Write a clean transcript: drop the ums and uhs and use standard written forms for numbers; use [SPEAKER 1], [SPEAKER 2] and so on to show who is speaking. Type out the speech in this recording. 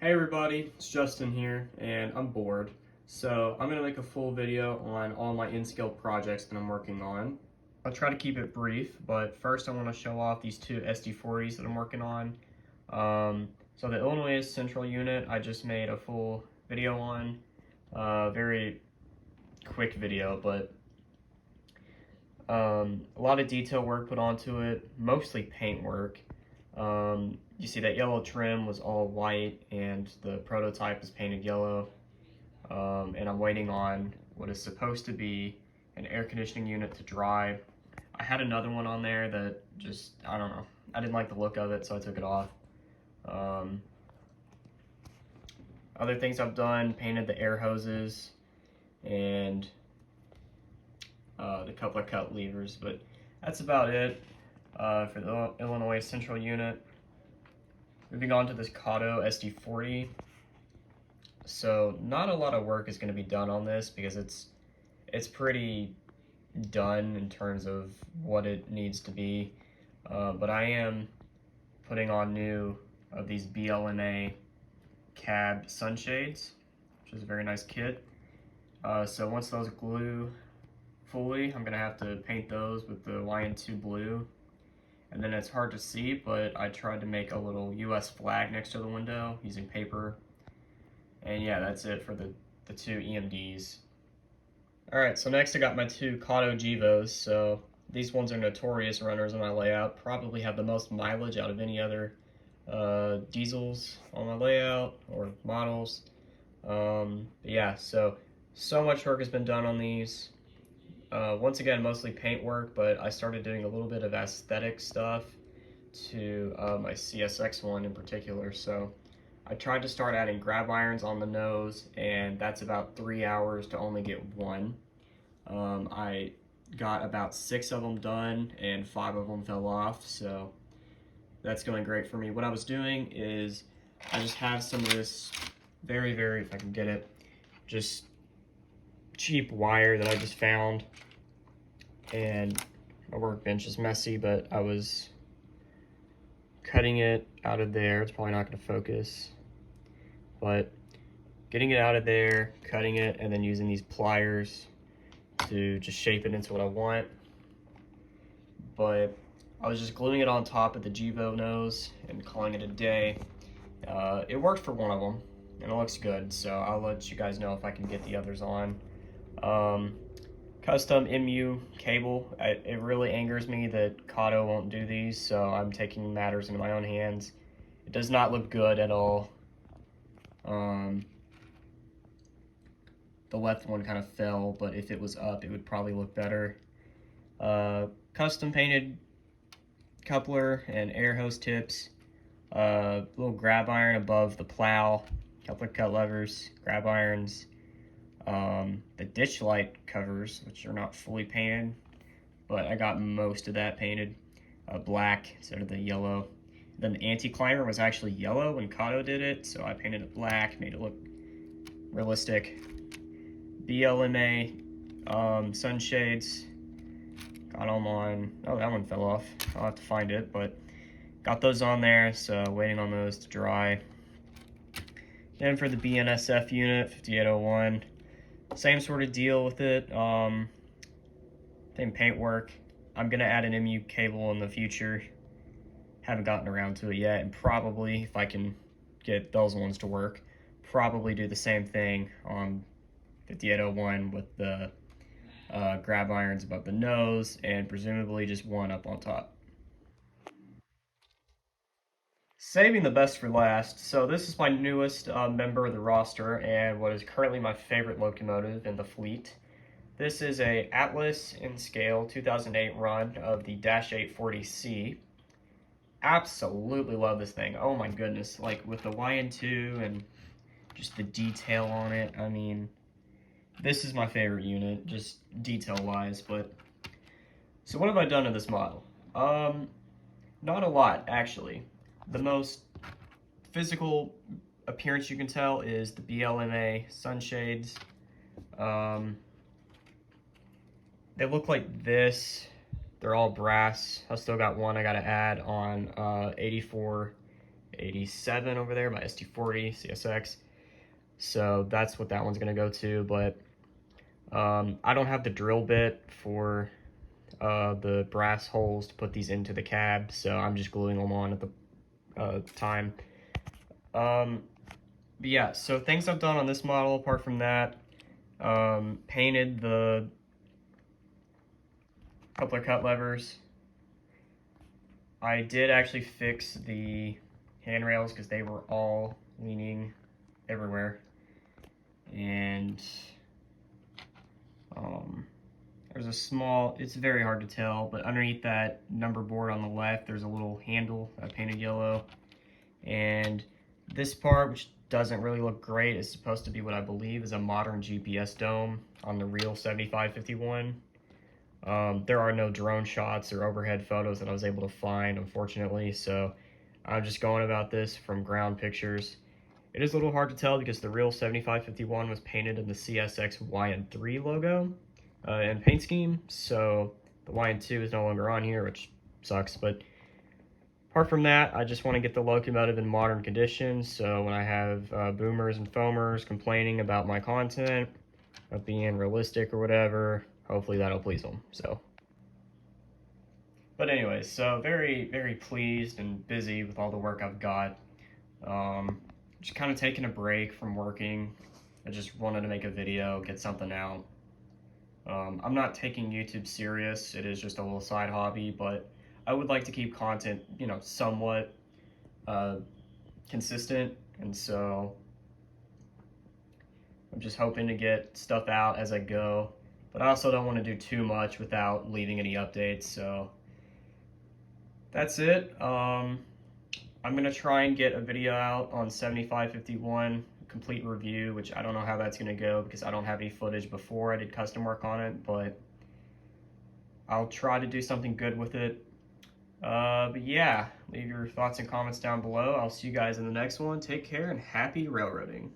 [SPEAKER 1] Hey everybody, it's Justin here, and I'm bored. So I'm gonna make a full video on all my in-scale projects that I'm working on. I'll try to keep it brief, but first I want to show off these two SD40s that I'm working on. So the Illinois Central unit, I just made a full video on. Very quick video, but a lot of detail work put onto it, mostly paint work. You see that yellow trim was all white and the prototype is painted yellow. And I'm waiting on what is supposed to be an air conditioning unit to dry. I had another one on there that just, I don't know, I didn't like the look of it, so I took it off. Other things I've done, painted the air hoses and the coupler cut levers, but that's about it for the Illinois Central unit. Moving on to this Kato SD40. So not a lot of work is going to be done on this because it's pretty done in terms of what it needs to be. But I am putting on new of these BLMA cab sunshades, which is a very nice kit. So once those glue fully, I'm gonna have to paint those with the YN2 blue. And then it's hard to see, but I tried to make a little US flag next to the window using paper. And yeah, that's it for the two EMDs. Alright, so next I got my two Kato Gevos. So these ones are notorious runners in my layout, probably have the most mileage out of any other diesels on my layout or models. Yeah, so much work has been done on these. Once again, mostly paint work, but I started doing a little bit of aesthetic stuff to my CSX one in particular. So I tried to start adding grab irons on the nose, and that's about 3 hours to only get one. I got about 6 of them done, and 5 of them fell off, so that's going great for me. What I was doing is I just have some of this very, if I can get it, just cheap wire that I just found, and my workbench is messy, but I was cutting it out of there. It's probably not going to focus, but getting it out of there, cutting it, and then using these pliers to just shape it into what I want. But I was just gluing it on top of the Gevo nose and calling it a day. It worked for one of them, and it looks good, so I'll let you guys know if I can get the others on. Custom MU cable. It really angers me that Kato won't do these, so I'm taking matters into my own hands. It does not look good at all. The left one kind of fell, but if it was up, it would probably look better. Custom painted coupler and air hose tips. Little grab iron above the plow. Coupler cut levers, grab irons. The ditch light covers, which are not fully painted, but I got most of that painted black instead of the yellow. Then the anti-climber was actually yellow when Kato did it, so I painted it black, made it look realistic. BLMA sunshades, got them on, oh, that one fell off. I'll have to find it, but got those on there, so waiting on those to dry. Then for the BNSF unit, 5801, same sort of deal with it. Same paint work. I'm gonna add an MU cable in the future. Haven't gotten around to it yet, and probably, if I can get those ones to work, probably do the same thing on 5801 with the grab irons above the nose, and presumably just one up on top. Saving the best for last, so this is my newest member of the roster and what is currently my favorite locomotive in the fleet. This is a Atlas in scale 2008 run of the -840C. Absolutely love this thing. Oh my goodness, like with the YN2 and just the detail on it. I mean, this is my favorite unit, just detail-wise. But so what have I done to this model? Not a lot, actually. The most physical appearance you can tell is the BLMA sunshades. They look like this. They're all brass. I still got one I gotta add on 84 87 over there, my ST40 CSX. So that's what that one's gonna go to, but I don't have the drill bit for the brass holes to put these into the cab, so I'm just gluing them on at the time. But yeah, so things I've done on this model apart from that, painted the coupler cut levers. I did actually fix the handrails because they were all leaning everywhere, and there's a small, it's very hard to tell, but underneath that number board on the left there's a little handle I painted yellow, and this part, which doesn't really look great, is supposed to be what I believe is a modern GPS dome on the real 7551. There are no drone shots or overhead photos that I was able to find, unfortunately, so I'm just going about this from ground pictures. It is a little hard to tell because the real 7551 was painted in the CSX YN3 logo and paint scheme, so the YN2 is no longer on here, which sucks, but apart from that, I just want to get the locomotive in modern condition, so when I have boomers and foamers complaining about my content, of being realistic or whatever, hopefully that'll please them, so. But anyways, so very, very pleased and busy with all the work I've got. Just kind of taking a break from working. I just wanted to make a video, get something out. I'm not taking YouTube serious, it is just a little side hobby, but I would like to keep content, you know, somewhat consistent, and so I'm just hoping to get stuff out as I go, but I also don't want to do too much without leaving any updates, so that's it. I'm going to try and get a video out on 7551, complete review, which I don't know how that's going to go because I don't have any footage before I did custom work on it, but I'll try to do something good with it. But yeah, leave your thoughts and comments down below. I'll see you guys in the next one. Take care and happy railroading.